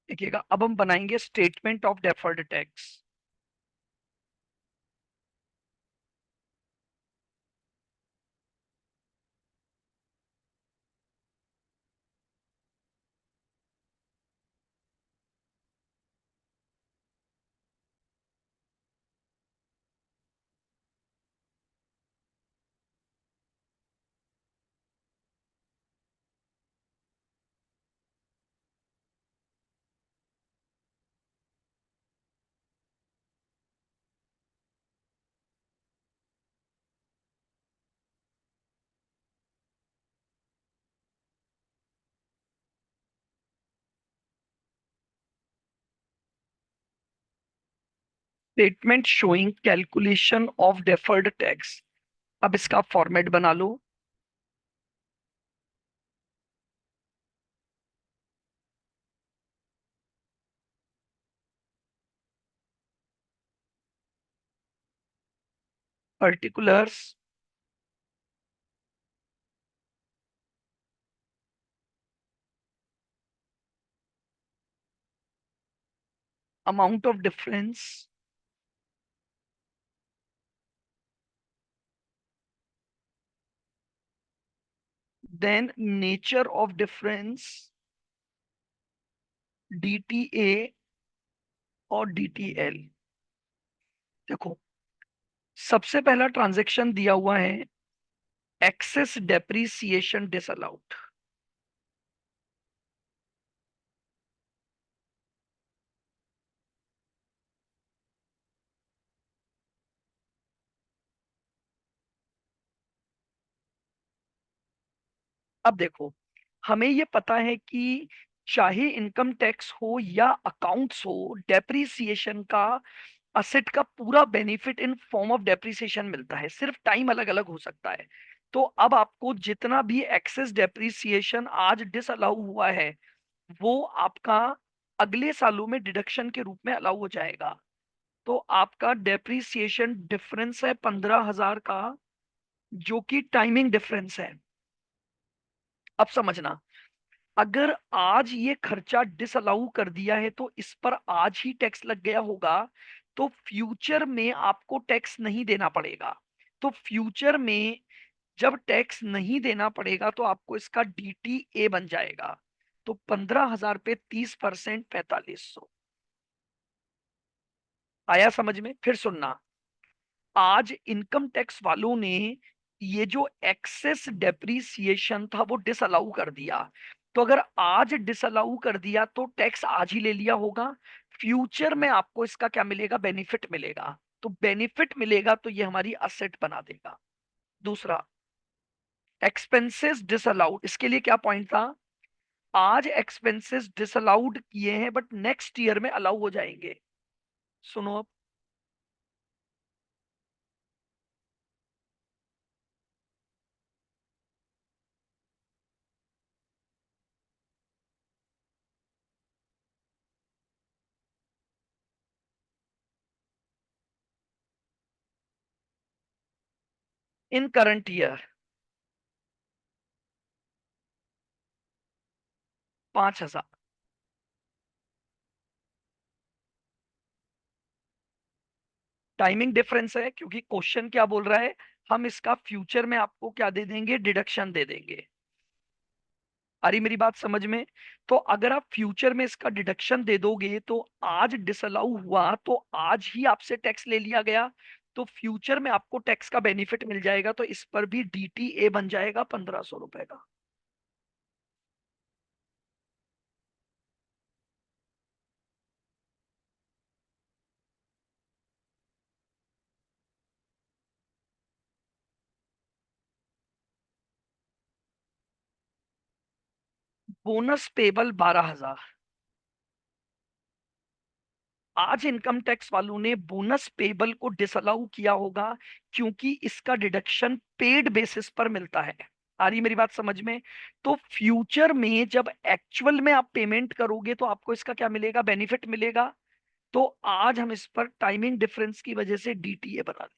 देखिएगा, अब हम बनाएंगे statement of deferred tax. Statement showing calculation of deferred tax. अब इसका फॉर्मेट बना लो। Particulars, amount of difference, then nature of difference, DTA और डीटीएल। देखो, सबसे पहला ट्रांजैक्शन दिया हुआ है एक्सेस डेप्रीसिएशन डिसअलाउड। अब देखो, हमें ये पता है कि चाहे इनकम टैक्स हो या अकाउंट्स हो, डेप्रीसिएशन का, असेट का पूरा benefit in form of depreciation मिलता है, सिर्फ टाइम अलग अलग हो सकता है। तो अब आपको जितना भी एक्सेस डेप्रीसिएशन आज डिसअलाउ हुआ है, वो आपका अगले सालों में डिडक्शन के रूप में अलाउ हो जाएगा। तो आपका डेप्रीसिएशन डिफरेंस है 15,000 का, जो कि टाइमिंग डिफरेंस है। अब समझना, अगर आज ये खर्चा डिसअलाउ कर दिया है तो इस पर आज ही टैक्स लग गया होगा, तो फ्यूचर में आपको टैक्स नहीं देना पड़ेगा। तो फ्यूचर में जब टैक्स नहीं देना पड़ेगा तो आपको इसका डीटीए बन जाएगा। तो 15,000 पे 30%, 4500। आया समझ में? फिर सुनना, आज इनकम टैक्स वालों ने ये जो एक्सेस डेप्रीसिएशन था वो डिसअलाउ कर दिया। तो अगर आज डिसअलाउ कर दिया तो टैक्स आज ही ले लिया होगा। फ्यूचर में आपको इसका क्या मिलेगा? बेनिफिट मिलेगा। तो बेनिफिट मिलेगा तो ये हमारी असेट बना देगा। दूसरा, एक्सपेंसेस डिसअलाउड। इसके लिए क्या पॉइंट था? आज एक्सपेंसेस डिसअलाउड किए हैं बट नेक्स्ट ईयर में अलाउ हो जाएंगे। सुनो अब, इन करंट ईयर 5,000। टाइमिंग डिफरेंस है, क्योंकि क्वेश्चन क्या बोल रहा है, हम इसका फ्यूचर में आपको क्या दे देंगे? डिडक्शन दे देंगे। आ रही मेरी बात समझ में? तो अगर आप फ्यूचर में इसका डिडक्शन दे दोगे तो आज डिसअलाउ हुआ तो आज ही आपसे टैक्स ले लिया गया, तो फ्यूचर में आपको टैक्स का बेनिफिट मिल जाएगा, तो इस पर भी डीटीए बन जाएगा 1,500 रुपए का। Bonus payable 12,000। आज इनकम टैक्स वालों ने बोनस पेबल को डिसअलाउ किया होगा, क्योंकि इसका डिडक्शन पेड बेसिस पर मिलता है। आ रही मेरी बात समझ में? तो फ्यूचर में जब एक्चुअल में आप पेमेंट करोगे तो आपको इसका क्या मिलेगा? बेनिफिट मिलेगा। तो आज हम इस पर टाइमिंग डिफरेंस की वजह से डीटीए बना दें।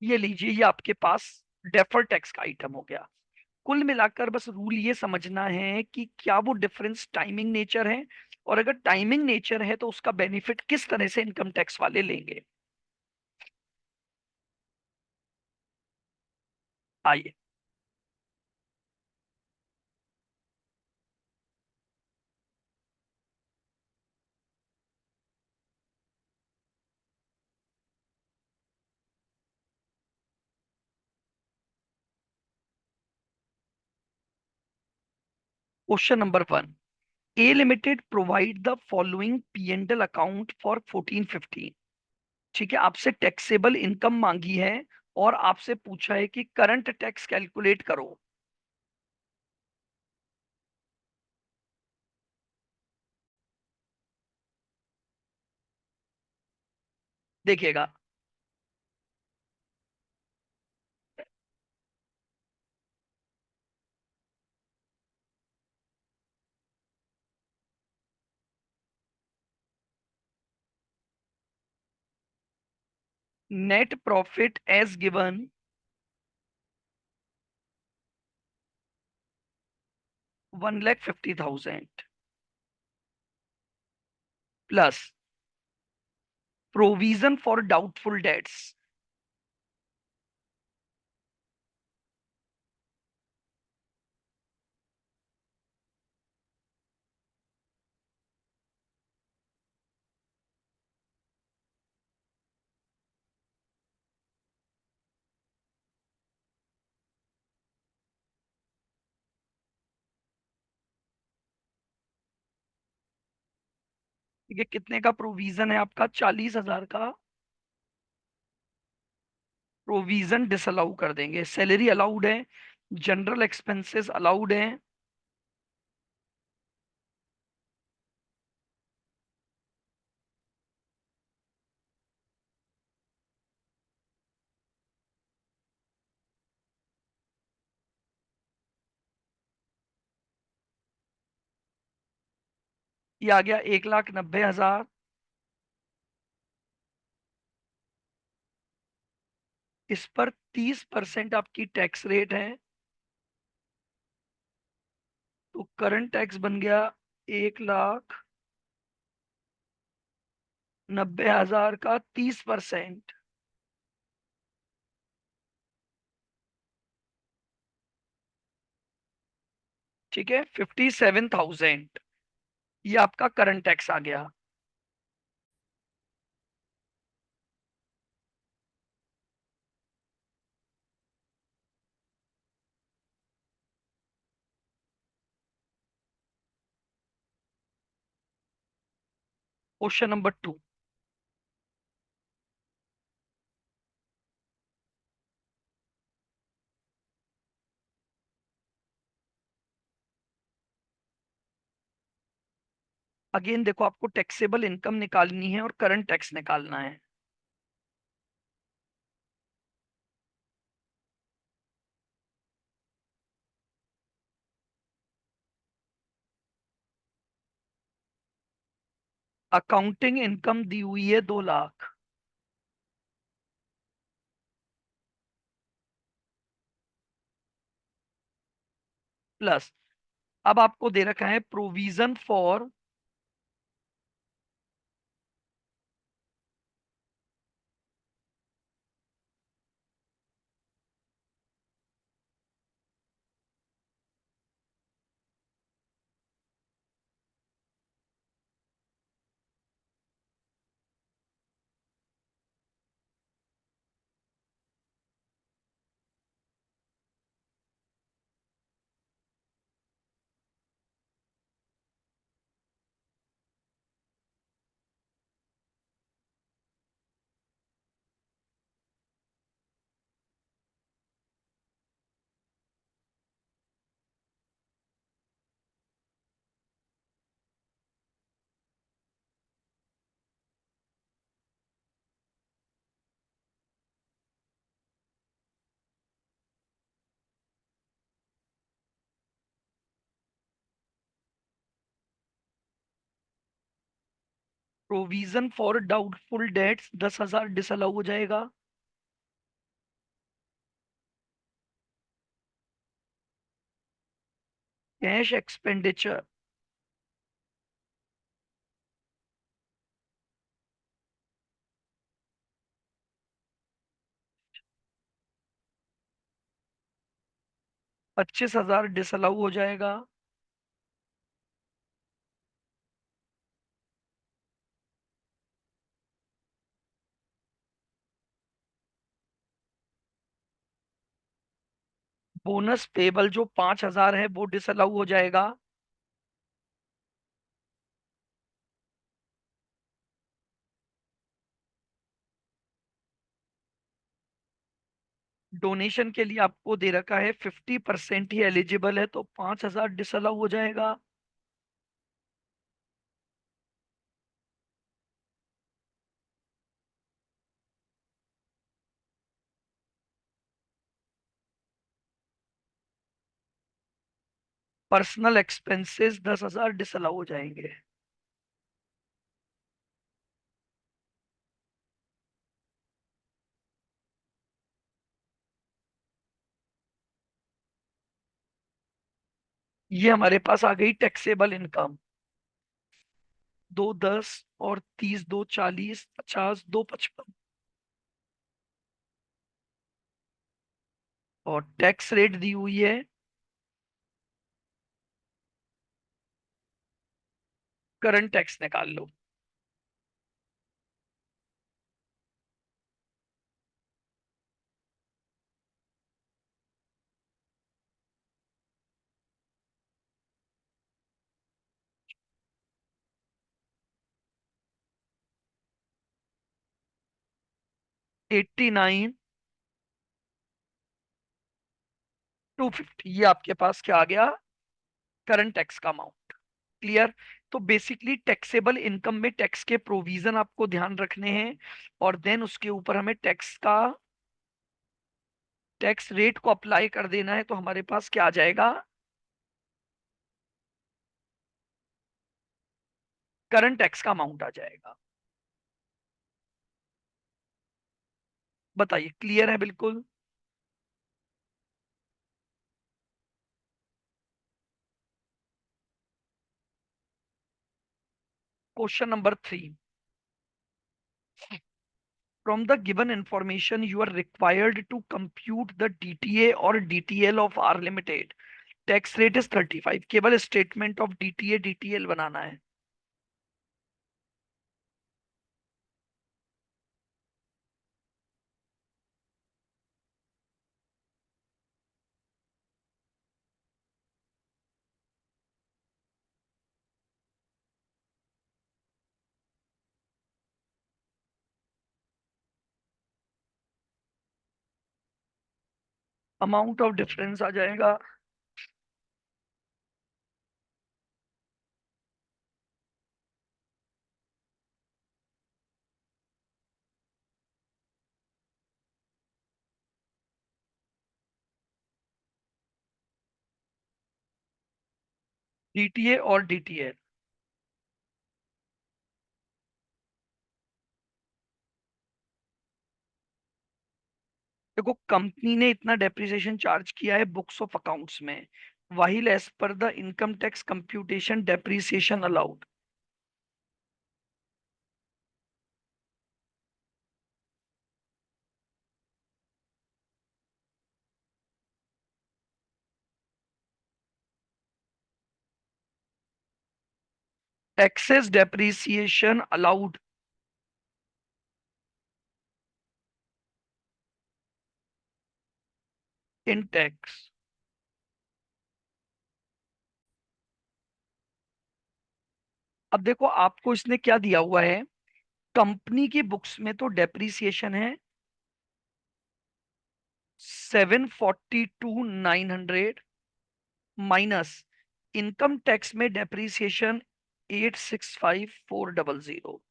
ये लीजिए, ये आपके पास डेफर टैक्स का आइटम हो गया। कुल मिलाकर बस रूल ये समझना है कि क्या वो डिफरेंस टाइमिंग नेचर है, और अगर टाइमिंग नेचर है तो उसका बेनिफिट किस तरह से इनकम टैक्स वाले लेंगे। आइए। Question number 1, A limited provide the following P and L account for 1415। ठीक है, आपसे टैक्सेबल इनकम मांगी है और आपसे पूछा है कि करंट टैक्स कैलकुलेट करो। देखिएगा, net profit as given 1,50,000 plus provision for doubtful debts. ठीक है, कितने का प्रोविजन है आपका? 40,000 का प्रोविजन डिसअलाउ कर देंगे। सैलरी अलाउड है, जनरल एक्सपेंसेस अलाउड है। ये आ गया 1,90,000। इस पर 30% आपकी टैक्स रेट है, तो करंट टैक्स बन गया 1,90,000 का 30%। ठीक है, 57,000, ये आपका करंट टैक्स आ गया। क्वेश्चन नंबर 2, अगेन देखो, आपको टैक्सेबल इनकम निकालनी है और करंट टैक्स निकालना है। अकाउंटिंग इनकम दी हुई है 2 लाख, प्लस अब आपको दे रखा है provision for provision for doubtful dates 10,000 disallow हो जाएगा। Cash expenditure. 25,000 डिसअलाउ हो जाएगा। बोनस पेबल जो 5,000 है वो डिसअलाउ हो जाएगा। डोनेशन के लिए आपको दे रखा है 50% ही एलिजिबल है, तो 5,000 डिसअलाउ हो जाएगा। पर्सनल एक्सपेंसेस 10,000 डिसअलाउ हो जाएंगे। ये हमारे पास आ गई टैक्सेबल इनकम। 2 10 और 30, 2 40, 50, 2 55। और टैक्स रेट दी हुई है। करंट टैक्स निकाल लो। 89,250, ये आपके पास क्या आ गया? करंट टैक्स का अमाउंट। क्लियर। तो बेसिकली टैक्सेबल इनकम में टैक्स के प्रोविजन आपको ध्यान रखने हैं, और देन उसके ऊपर हमें टैक्स रेट को अप्लाई कर देना है। तो हमारे पास क्या आ जाएगा? करंट टैक्स का अमाउंट आ जाएगा। बताइए, क्लियर है बिल्कुल? Question number 3। From the given information, you are required to compute the DTA or DTL of R Limited. Tax rate is 35। केवल स्टेटमेंट ऑफ DTA DTL बनाना है। अमाउंट ऑफ डिफरेंस आ जाएगा। DTA और DTL। देखो, company ने इतना depreciation charge किया है books of accounts में, while as per the income tax computation depreciation allowed। excess depreciation allowed in tax। अब देखो, आपको इसने क्या दिया हुआ है। कंपनी की बुक्स में तो डेप्रिसिएशन है 742,900, माइनस इनकम टैक्स में डेप्रिसिएशन 865,400।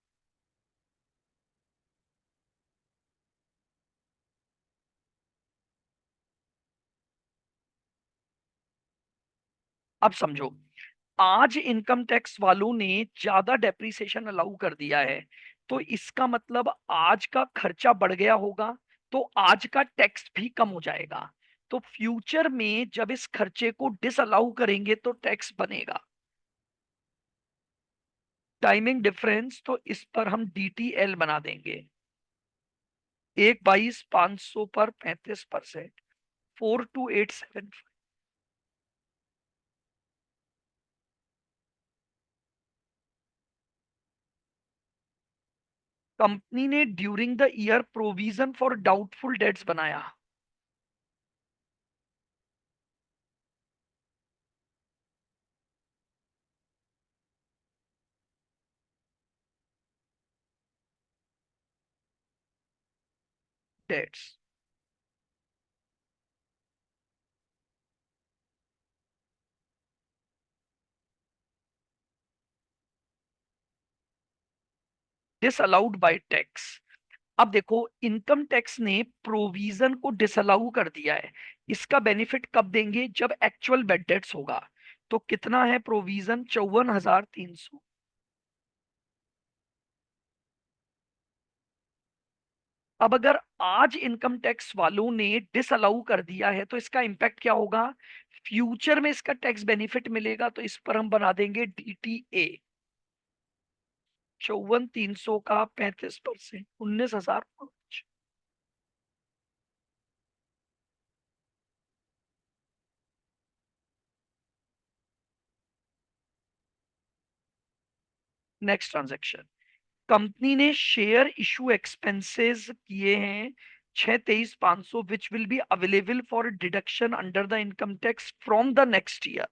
अब समझो, आज इनकम टैक्स वालों ने ज्यादा डेप्रिसिएशन अलाउ कर दिया है, तो इसका मतलब आज का खर्चा बढ़ गया होगा, तो आज का टैक्स भी कम हो जाएगा। तो फ्यूचर में जब इस खर्चे को डिसअलाउ करेंगे तो टैक्स बनेगा। टाइमिंग डिफरेंस, तो इस पर हम डीटीएल बना देंगे। 1/22/500 पर 35%, 42,875। कंपनी ने during the year provision for doubtful debts बनाया। Debts disallowed by tax. अब देखो, इनकम टैक्स ने प्रोविजन को डिसअलाउ कर दिया है। इसका बेनिफिट कब देंगे? जब एक्चुअल बेड डेट्स होगा। तो कितना है प्रोविजन? 54,300। अब अगर आज इनकम टैक्स वालों ने डिसअलाउ कर दिया है तो इसका इंपैक्ट क्या होगा? फ्यूचर में इसका टैक्स बेनिफिट मिलेगा, तो इस पर हम बना देंगे डीटीए। 54,300 का 35%, 19,000। Next transaction. कंपनी ने शेयर इशू एक्सपेंसेस किए हैं 6,23,500, which will be available for deduction under the income tax from the next year.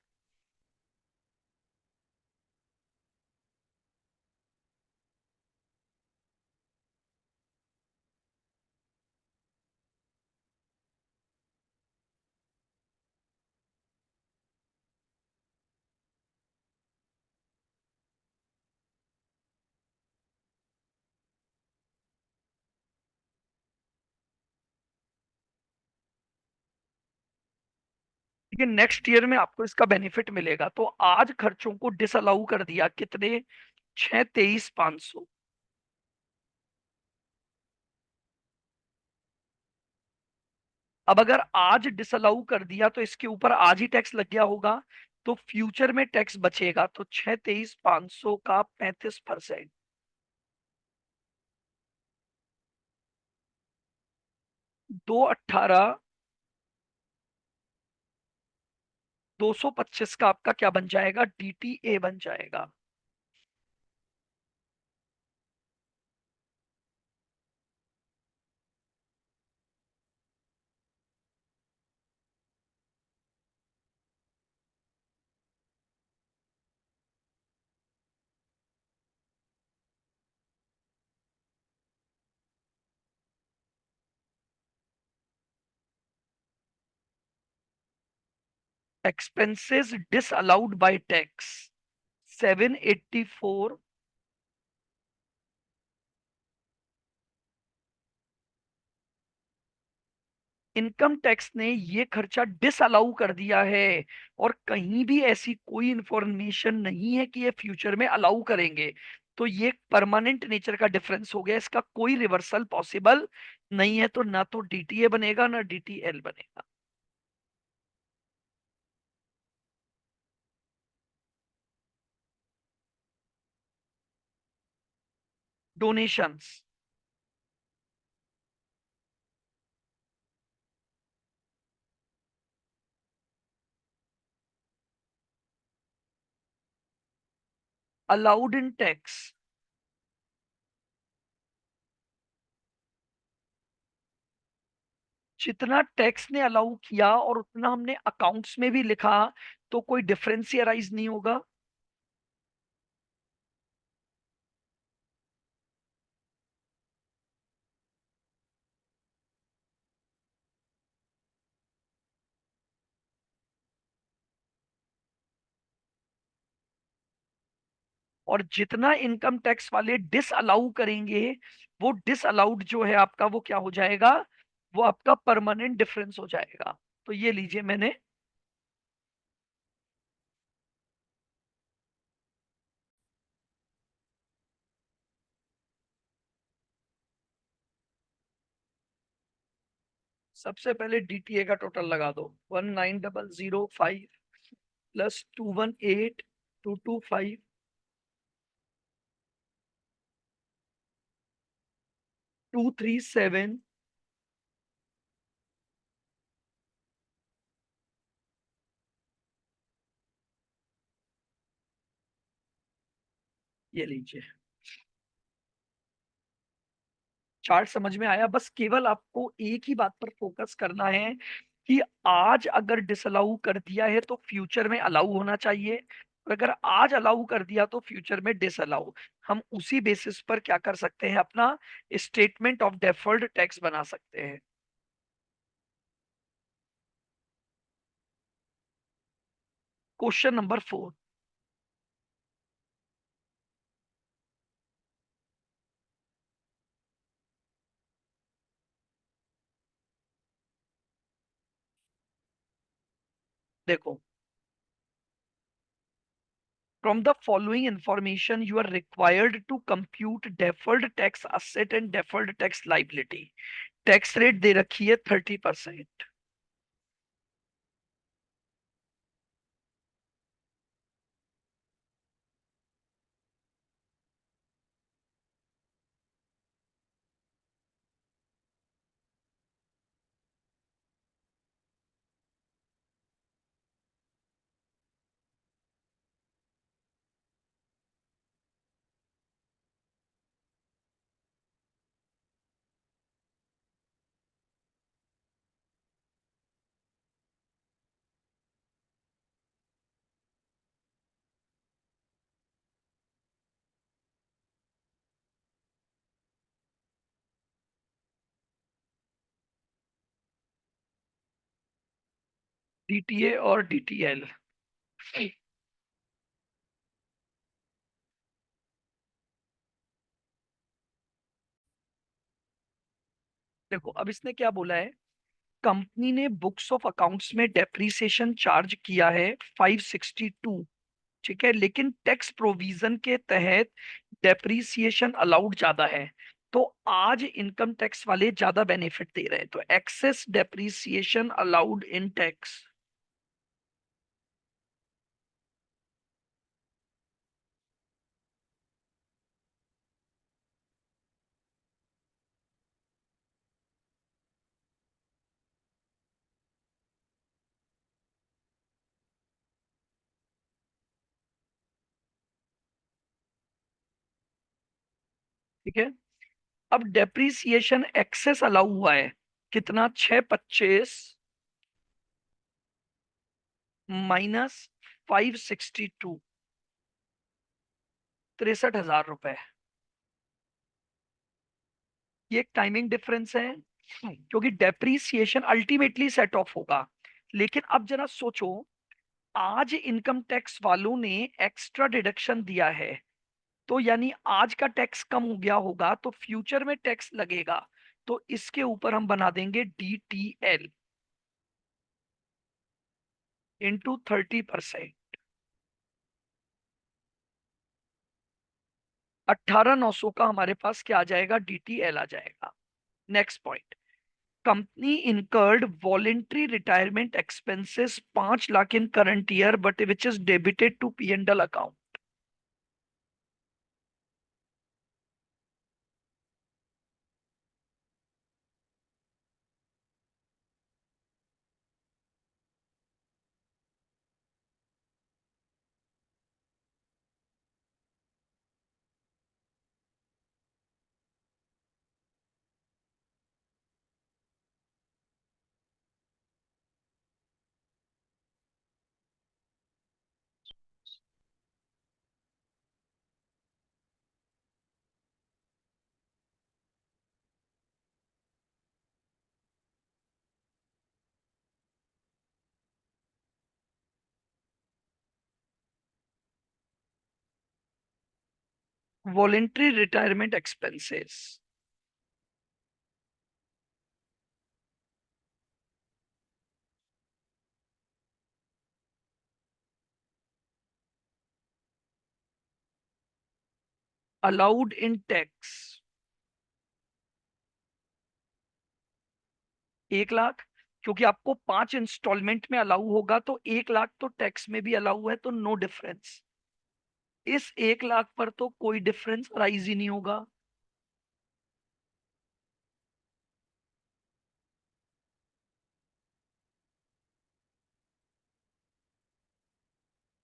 ठीक है, नेक्स्ट ईयर में आपको इसका बेनिफिट मिलेगा। तो आज खर्चों को डिसअलाउ कर दिया, कितने? 6,23,500। अब अगर आज डिसअलाउ कर दिया तो इसके ऊपर आज ही टैक्स लग गया होगा। तो फ्यूचर में टैक्स बचेगा, तो 6,23,500 का 35%, 2,18,, 225 का आपका क्या बन जाएगा? डीटीए बन जाएगा। Expenses disallowed by tax 784। Income tax ने ये खर्चा डिसअलाउ कर दिया है, और कहीं भी ऐसी कोई इंफॉर्मेशन नहीं है कि ये फ्यूचर में अलाउ करेंगे। तो ये परमानेंट नेचर का डिफरेंस हो गया, इसका कोई रिवर्सल पॉसिबल नहीं है। तो ना तो डीटीए बनेगा ना डीटीएल बनेगा। डोनेशंस। Allowed in tax. जितना टैक्स ने अलाउ किया और उतना हमने अकाउंट्स में भी लिखा, तो कोई डिफरेंस ही अराइज नहीं होगा। और जितना इनकम टैक्स वाले डिसअलाउ करेंगे, वो डिसअलाउड जो है आपका, वो क्या हो जाएगा? वो आपका परमानेंट डिफरेंस हो जाएगा। तो ये लीजिए मैंने। सबसे पहले डीटीए का टोटल लगा दो, 19,005 प्लस 218,225 237, ये लीजिए। चार्ट समझ में आया? बस केवल आपको एक ही बात पर फोकस करना है कि आज अगर डिसअलाउ कर दिया है तो फ्यूचर में अलाउ होना चाहिए, और अगर आज अलाउ कर दिया तो फ्यूचर में डिसअलाउ। हम उसी बेसिस पर क्या कर सकते हैं, अपना स्टेटमेंट ऑफ डेफर्ड टैक्स बना सकते हैं। Question number 4। देखो, from the following information you are required to compute deferred tax asset and deferred tax liability। Tax rate दे रखी है 30%। डीटीए और डीटीएल। देखो, अब इसने क्या बोला है, कंपनी ने बुक्स ऑफ अकाउंट्स में डेप्रिसिएशन चार्ज किया है 562, ठीक है, लेकिन टैक्स प्रोविजन के तहत डेप्रिसिएशन अलाउड ज्यादा है। तो आज इनकम टैक्स वाले ज्यादा बेनिफिट दे रहे हैं, तो excess depreciation allowed in tax. ठीक है, अब डेप्रिसिएशन एक्सेस अलाउ हुआ है, कितना, 625 -562, 63,000 रुपए। ये एक टाइमिंग डिफरेंस है, क्योंकि डेप्रीसिएशन अल्टीमेटली सेट ऑफ होगा। लेकिन अब जरा सोचो, आज इनकम टैक्स वालों ने एक्स्ट्रा डिडक्शन दिया है, तो यानी आज का टैक्स कम हो गया होगा, तो फ्यूचर में टैक्स लगेगा। तो इसके ऊपर हम बना देंगे DTL इंटू 30%। 18,900 का हमारे पास क्या आ जाएगा, DTL आ जाएगा। Next point, company incurred voluntary retirement expenses 5 lakh in current year but which is debited to P&L account. Voluntary retirement expenses allowed in tax. 1 lakh, क्योंकि आपको 5 इंस्टॉलमेंट में अलाउ होगा, तो 1 लाख तो टैक्स में भी अलाउ है, तो नो डिफरेंस। इस 1 लाख पर तो कोई डिफरेंस राइज ही नहीं होगा।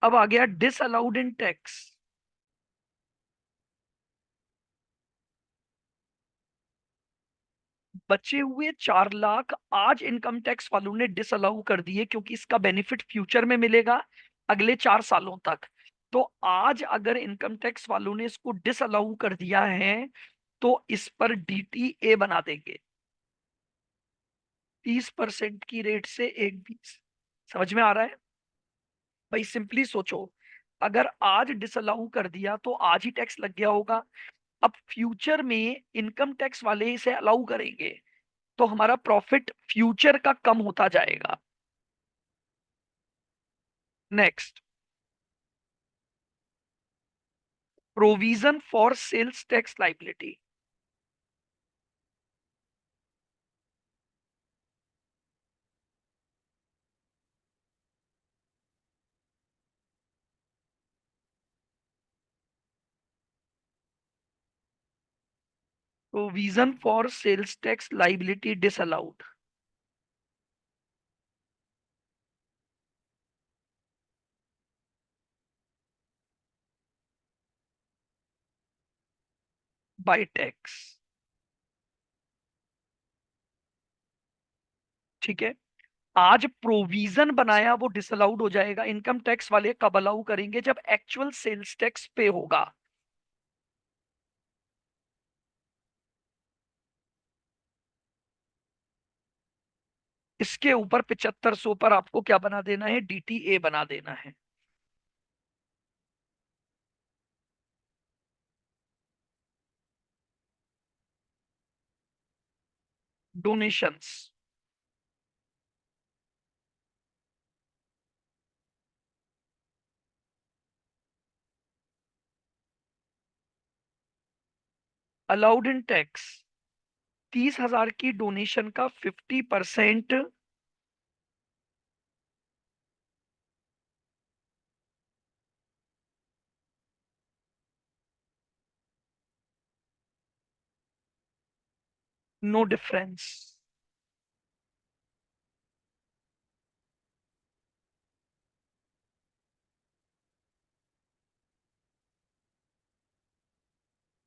अब आ गया डिसअलाउड इन टैक्स। बचे हुए 4 लाख आज इनकम टैक्स वालों ने डिसअलाउ कर दिए, क्योंकि इसका बेनिफिट फ्यूचर में मिलेगा अगले 4 सालों तक। तो आज अगर इनकम टैक्स वालों ने इसको डिसअलाउ कर दिया है, तो इस पर डीटीए बना देंगे 30% की रेट से 1/20। समझ में आ रहा है? भाई सिंपली सोचो, अगर आज डिसअलाउ कर दिया तो आज ही टैक्स लग गया होगा। अब फ्यूचर में इनकम टैक्स वाले इसे अलाउ करेंगे, तो हमारा प्रॉफिट फ्यूचर का कम होता जाएगा। Next, provision for sales tax liability. Provision for sales tax liability disallowed. By tax. ठीक है, आज प्रोविजन बनाया वो डिसअलाउड हो जाएगा। इनकम टैक्स वाले कब अलाउ करेंगे? जब एक्चुअल सेल्स टैक्स पे होगा। इसके ऊपर 7500 पर आपको क्या बना देना है? डीटीए बना देना है। डोनेशंस। अलाउड इन टैक्स, 30,000 की डोनेशन का 50%। No difference.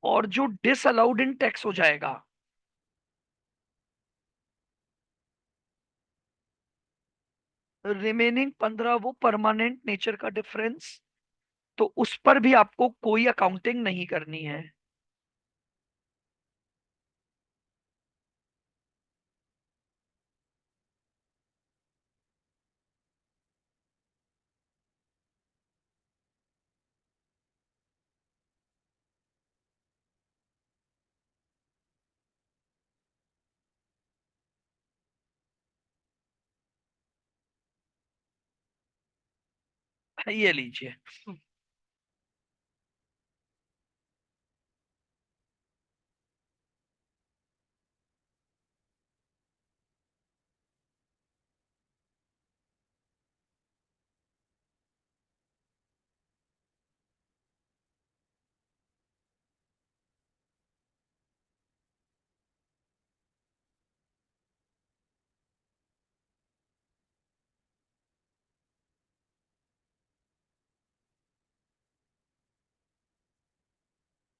और जो डिसअलाउड इन टैक्स हो जाएगा, रिमेनिंग 15 वो परमानेंट नेचर का डिफरेंस, तो उस पर भी आपको कोई अकाउंटिंग नहीं करनी है। ये लीजिए।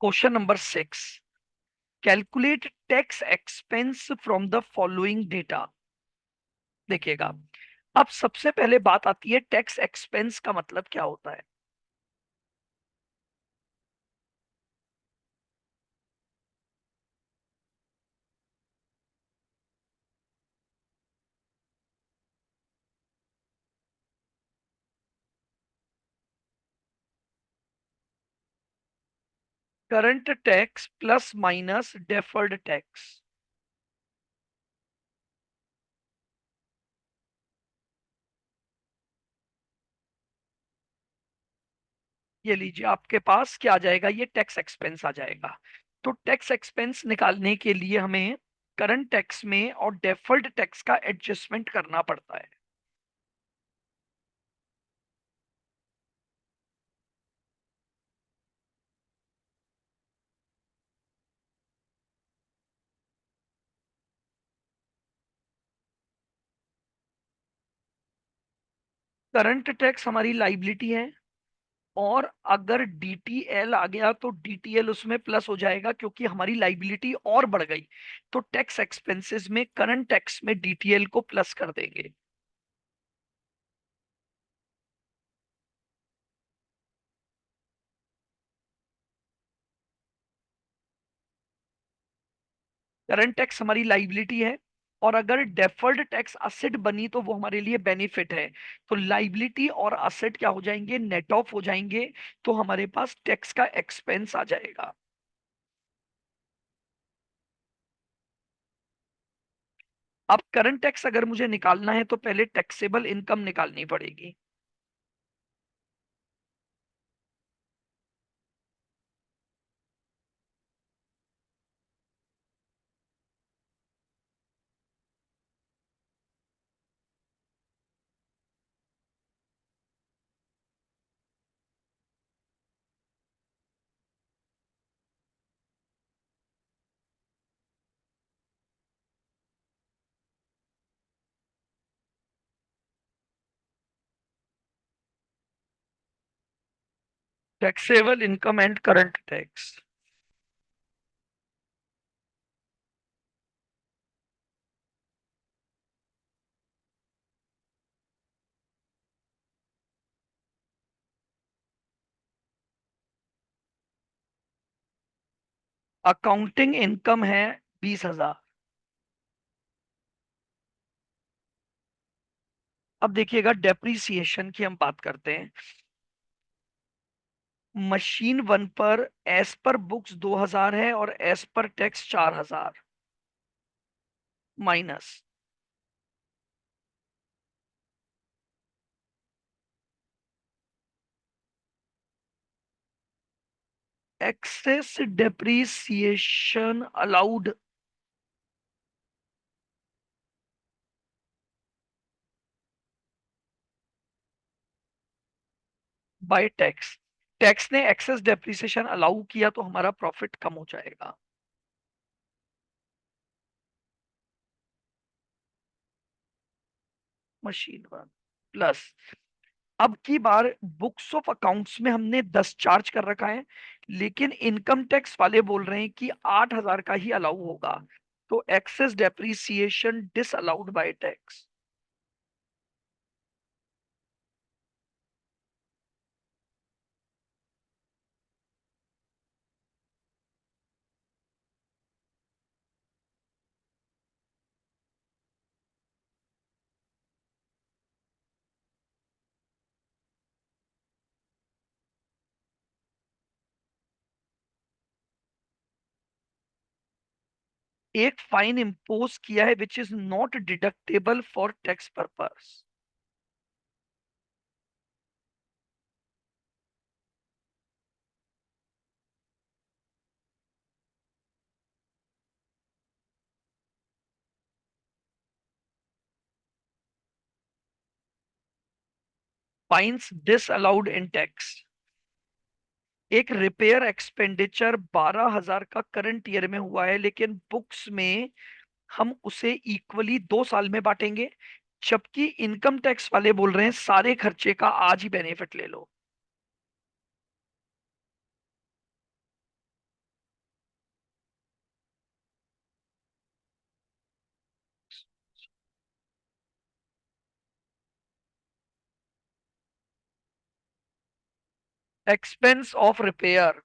Question number 6, calculate tax expense from the following data. देखिएगा, अब सबसे पहले बात आती है टैक्स एक्सपेंस का मतलब क्या होता है। Current tax plus minus deferred tax. ये लीजिए, आपके पास क्या आ जाएगा? ये टैक्स एक्सपेंस आ जाएगा। तो टैक्स एक्सपेंस निकालने के लिए हमें करंट टैक्स में और डेफर्ड टैक्स का एडजस्टमेंट करना पड़ता है। करंट टैक्स हमारी लाइबिलिटी है, और अगर डीटीएल आ गया तो डीटीएल उसमें प्लस हो जाएगा, क्योंकि हमारी लाइबिलिटी और बढ़ गई, तो टैक्स एक्सपेंसेस में करंट टैक्स में डीटीएल को प्लस कर देंगे। करंट टैक्स हमारी लाइबिलिटी है, और अगर डेफर्ड टैक्स असेट बनी तो वो हमारे लिए बेनिफिट है। तो लाइबिलिटी और असेट क्या हो जाएंगे, नेट ऑफ हो जाएंगे, तो हमारे पास टैक्स का एक्सपेंस आ जाएगा। अब करंट टैक्स अगर मुझे निकालना है तो पहले टैक्सेबल इनकम निकालनी पड़ेगी। Taxable income and current tax. Accounting income है 20,000। अब देखिएगा, डेप्रीसिएशन की हम बात करते हैं। मशीन वन पर एज पर बुक्स 2,000 है और as per tax 4,000 minus excess depreciation allowed by tax. Tax ने एक्सेस डेप्रीसिएशन अलाउ किया तो हमारा प्रॉफिट कम हो जाएगा। मशीन वन प्लस, अब की बार बुक्स ऑफ अकाउंट्स में हमने 10 चार्ज कर रखा है, लेकिन इनकम टैक्स वाले बोल रहे हैं कि 8,000 का ही अलाउ होगा, तो excess depreciation disallowed by tax. एक फाइन इंपोज किया है which is not deductible for tax purpose. Fines disallowed in tax. एक रिपेयर एक्सपेंडिचर 12,000 का करंट ईयर में हुआ है, लेकिन बुक्स में हम उसे इक्वली 2 साल में बांटेंगे, जबकि इनकम टैक्स वाले बोल रहे हैं सारे खर्चे का आज ही बेनिफिट ले लो। Expense of repair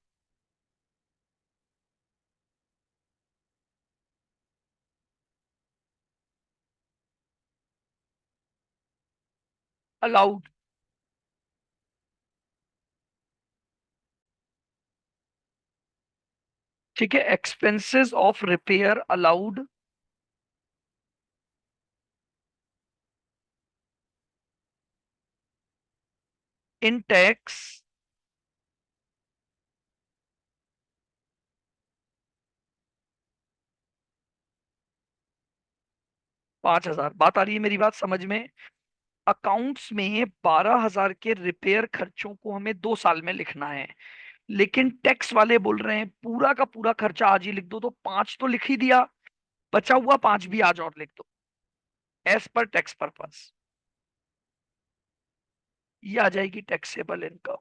allowed. ठीक है, expenses of repair allowed in tax 5,000। बात आ रही है मेरी बात समझ में? अकाउंट्स में 12,000 के रिपेयर खर्चों को हमें 2 साल में लिखना है, लेकिन टैक्स वाले बोल रहे हैं पूरा का पूरा खर्चा आज ही लिख दो, तो 5 तो लिख ही दिया, बचा हुआ 5 भी आज और लिख दो, एज पर टैक्स पर्पस। ये आ जाएगी टैक्सेबल इनकम।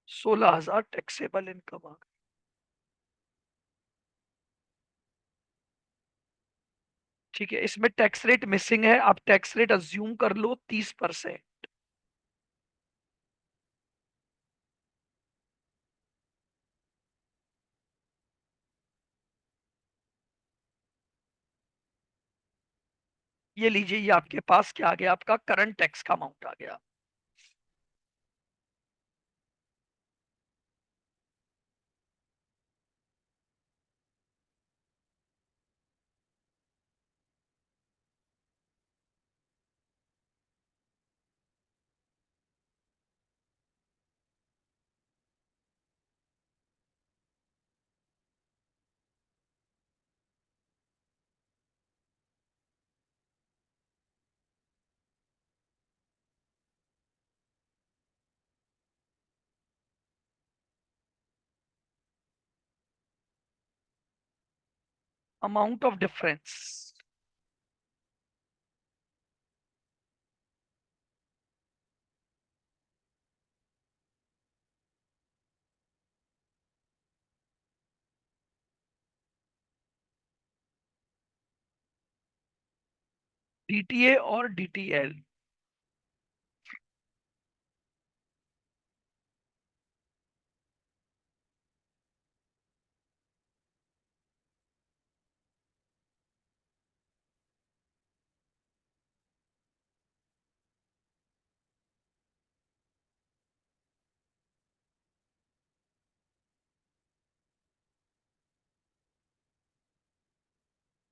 16,000 टैक्सेबल इनकम आ गई। ठीक है, इसमें टैक्स रेट मिसिंग है, आप टैक्स रेट अज्यूम कर लो 30%। ये लीजिए, ये आपके पास क्या आ गया, आपका करंट टैक्स का अमाउंट आ गया। Amount of difference. डीटीए और DTL.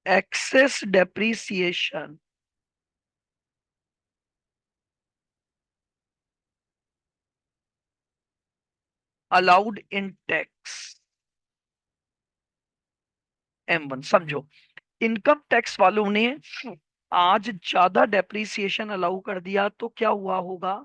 Excess depreciation allowed in tax. M1 समझो, इनकम टैक्स वालों ने आज ज्यादा डेप्रिसिएशन अलाउ कर दिया तो क्या हुआ होगा?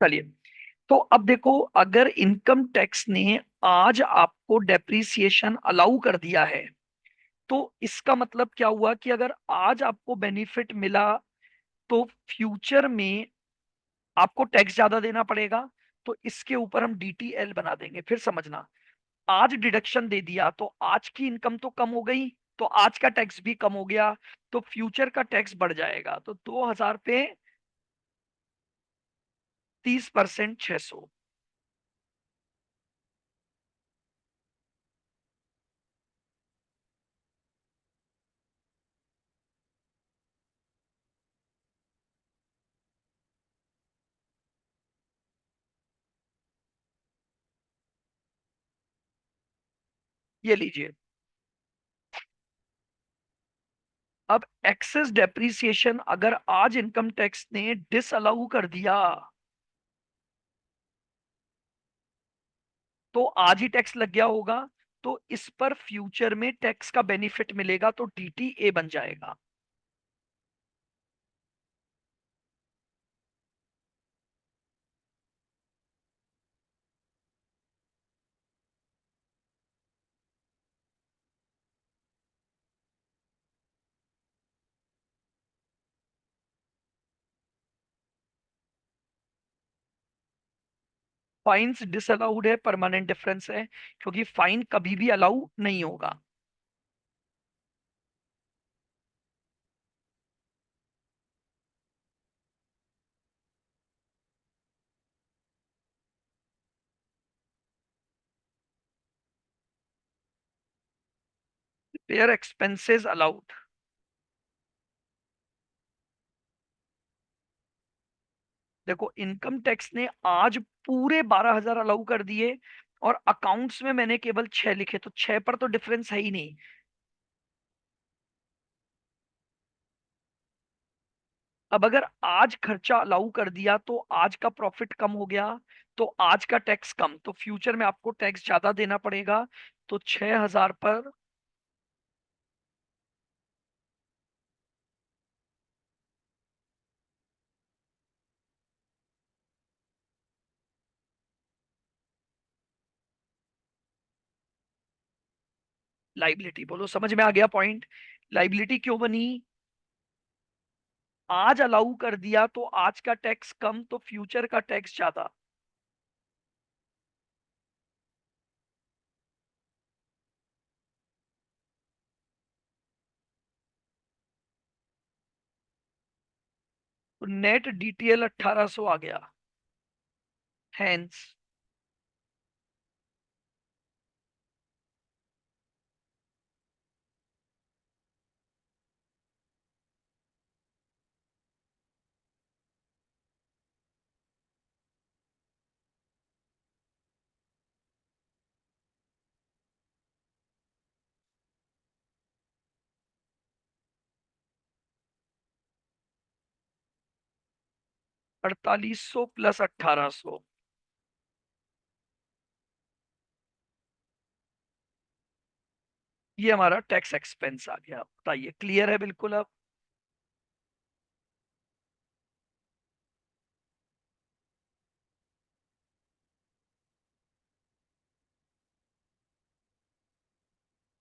चलिए, तो अब देखो, अगर इनकम टैक्स ने आज आपको डेप्रिसिएशन अलाउ कर दिया है, तो इसका मतलब क्या हुआ कि अगर आज आपको बेनिफिट मिला तो फ्यूचर में आपको टैक्स ज्यादा देना पड़ेगा। तो इसके ऊपर हम डीटीएल बना देंगे। फिर समझना, आज डिडक्शन दे दिया तो आज की इनकम तो कम हो गई, तो आज का टैक्स भी कम हो गया, तो फ्यूचर का टैक्स बढ़ जाएगा। तो 2,000 पे 30%, 600। ये लीजिए। अब एक्सेस डेप्रिसिएशन अगर आज इनकम टैक्स ने डिसअलाउ कर दिया, तो आज ही टैक्स लग गया होगा, तो इस पर फ्यूचर में टैक्स का बेनिफिट मिलेगा, तो डीटीए बन जाएगा। फाइन्स डिसअलाउड है, परमानेंट डिफरेंस है, क्योंकि फाइन कभी भी अलाउ नहीं होगा। Repair expenses allowed. देखो, इनकम टैक्स ने आज पूरे 12,000 अलाउ कर दिए, और अकाउंट्स में मैंने केवल 6 लिखे, तो 6 पर तो डिफरेंस है ही नहीं। अब अगर आज खर्चा अलाउ कर दिया तो आज का प्रॉफिट कम हो गया, तो आज का टैक्स कम, तो फ्यूचर में आपको टैक्स ज्यादा देना पड़ेगा। तो 6,000 पर लाइबिलिटी, बोलो समझ में आ गया पॉइंट? लाइबिलिटी क्यों बनी? आज अलाउ कर दिया तो आज का टैक्स कम, तो फ्यूचर का टैक्स ज्यादा। तो नेट डीटीएल 1,800 आ गया। हैंस 4,800 प्लस 1,800, ये हमारा टैक्स एक्सपेंस आ गया। बताइए, क्लियर है बिल्कुल अब?